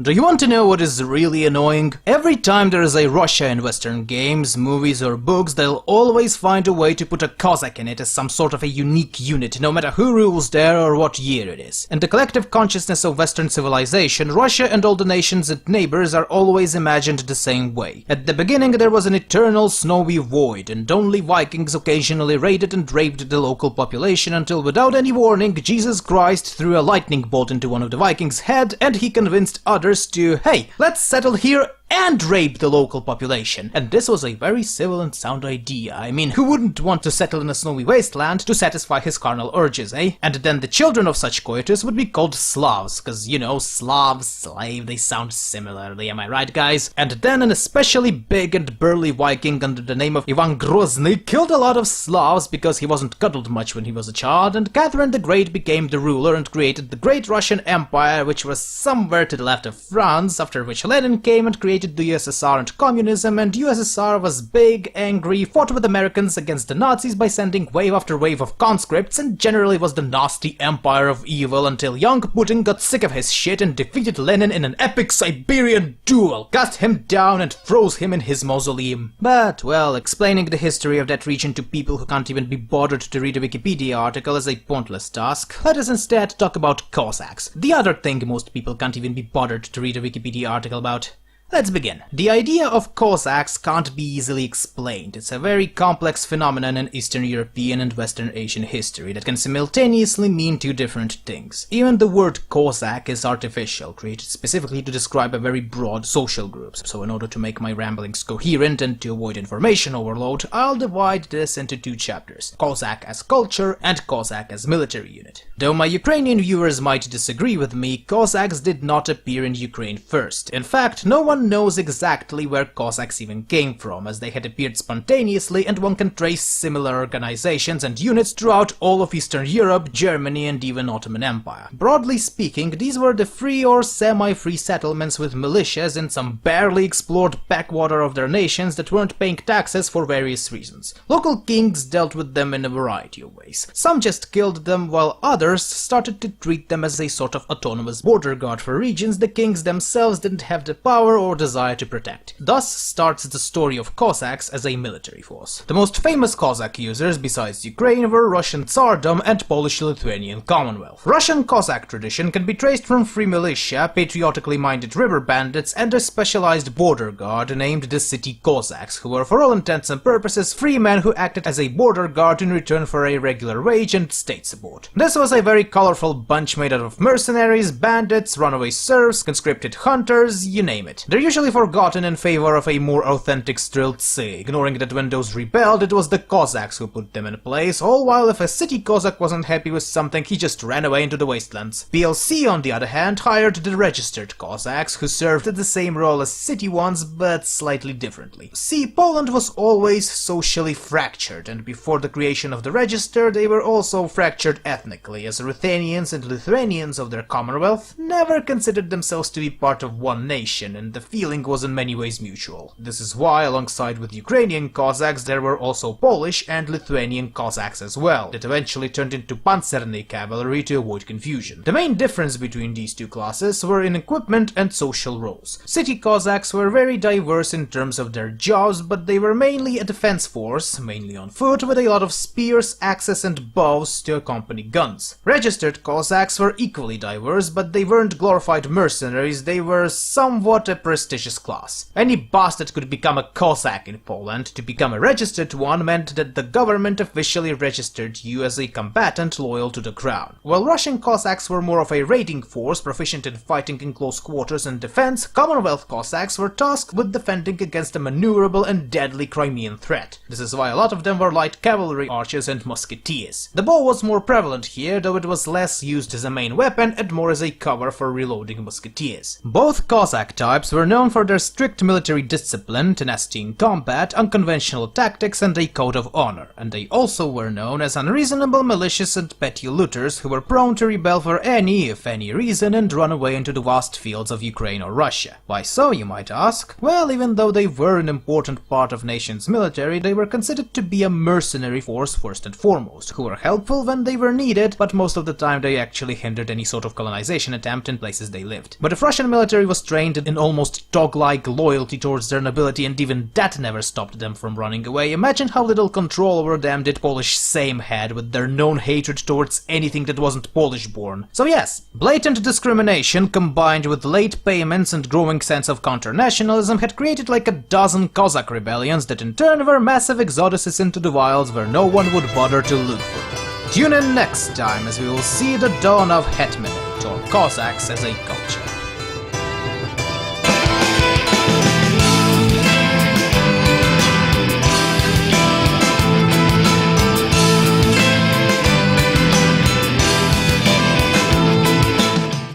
Do you want to know what is really annoying? Every time there is a Russia in Western games, movies or books, they'll always find a way to put a Cossack in it as some sort of a unique unit, no matter who rules there or what year it is. In the collective consciousness of Western civilization, Russia and all the nations and neighbors are always imagined the same way. At the beginning there was an eternal snowy void, and only Vikings occasionally raided and raped the local population until without any warning, Jesus Christ threw a lightning bolt into one of the Vikings' head and he convinced others to, hey, let's settle here and rape the local population. And this was a very civil and sound idea. I mean, who wouldn't want to settle in a snowy wasteland to satisfy his carnal urges, eh? And then the children of such coitus would be called Slavs, cause, you know, Slav, slave, they sound similarly, am I right, guys? And then an especially big and burly Viking under the name of Ivan Grozny killed a lot of Slavs because he wasn't cuddled much when he was a child, and Catherine the Great became the ruler and created the Great Russian Empire, which was somewhere to the left of France, after which Lenin came and created the USSR and communism, and USSR was big, angry, fought with Americans against the Nazis by sending wave after wave of conscripts, and generally was the nasty empire of evil until young Putin got sick of his shit and defeated Lenin in an epic Siberian duel, cut him down and froze him in his mausoleum. But, well, explaining the history of that region to people who can't even be bothered to read a Wikipedia article is a pointless task. Let us instead talk about Cossacks, the other thing most people can't even be bothered to read a Wikipedia article about. Let's begin. The idea of Cossacks can't be easily explained. It's a very complex phenomenon in Eastern European and Western Asian history that can simultaneously mean two different things. Even the word Cossack is artificial, created specifically to describe a very broad social group. So in order to make my ramblings coherent and to avoid information overload, I'll divide this into two chapters: Cossack as culture and Cossack as military unit. Though my Ukrainian viewers might disagree with me, Cossacks did not appear in Ukraine first. In fact, no one knows exactly where Cossacks even came from, as they had appeared spontaneously, and one can trace similar organizations and units throughout all of Eastern Europe, Germany, and even Ottoman Empire. Broadly speaking, these were the free or semi-free settlements with militias in some barely explored backwater of their nations that weren't paying taxes for various reasons. Local kings dealt with them in a variety of ways. Some just killed them, while others started to treat them as a sort of autonomous border guard for regions the kings themselves didn't have the power or desire to protect. Thus starts the story of Cossacks as a military force. The most famous Cossack users besides Ukraine were Russian Tsardom and Polish-Lithuanian Commonwealth. Russian Cossack tradition can be traced from free militia, patriotically minded river bandits, and a specialized border guard named the City Cossacks, who were for all intents and purposes free men who acted as a border guard in return for a regular wage and state support. This was a very colorful bunch made out of mercenaries, bandits, runaway serfs, conscripted hunters, you name it. They're usually forgotten in favor of a more authentic Streltsy, ignoring that when those rebelled it was the Cossacks who put them in place, all while if a city Cossack wasn't happy with something he just ran away into the wastelands. PLC on the other hand hired the registered Cossacks, who served the same role as city ones but slightly differently. See, Poland was always socially fractured, and before the creation of the register they were also fractured ethnically, as Ruthenians and Lithuanians of their commonwealth never considered themselves to be part of one nation, and the feeling was in many ways mutual. This is why, alongside with Ukrainian Cossacks, there were also Polish and Lithuanian Cossacks as well, that eventually turned into panzerny cavalry to avoid confusion. The main difference between these two classes were in equipment and social roles. City Cossacks were very diverse in terms of their jobs, but they were mainly a defense force, mainly on foot, with a lot of spears, axes, and bows to accompany guns. Registered Cossacks were equally diverse, but they weren't glorified mercenaries, they were somewhat a prestigious class. Any bastard could become a Cossack in Poland. To become a registered one meant that the government officially registered you as a combatant loyal to the crown. While Russian Cossacks were more of a raiding force, proficient in fighting in close quarters and defense, Commonwealth Cossacks were tasked with defending against a maneuverable and deadly Crimean threat. This is why a lot of them were light cavalry archers and musketeers. The bow was more prevalent here, though it was less used as a main weapon and more as a cover for reloading musketeers. Both Cossack types were known for their strict military discipline, tenacity in combat, unconventional tactics, and a code of honor, and they also were known as unreasonable, malicious, and petty looters who were prone to rebel for any, if any, reason and run away into the vast fields of Ukraine or Russia. Why so, you might ask? Well, even though they were an important part of nation's military, they were considered to be a mercenary force first and foremost, who were helpful when they were needed, but most of the time they actually hindered any sort of colonization attempt in places they lived. But if Russian military was trained in almost dog-like loyalty towards their nobility, and even that never stopped them from running away, imagine how little control over them did Polish Sejm had with their known hatred towards anything that wasn't Polish-born. So yes, blatant discrimination combined with late payments and growing sense of counter-nationalism had created like a dozen Cossack rebellions that in turn were massive exoduses into the wilds where no one would bother to look for them. Tune in next time as we will see the dawn of hetmanate, or Cossacks as a culture.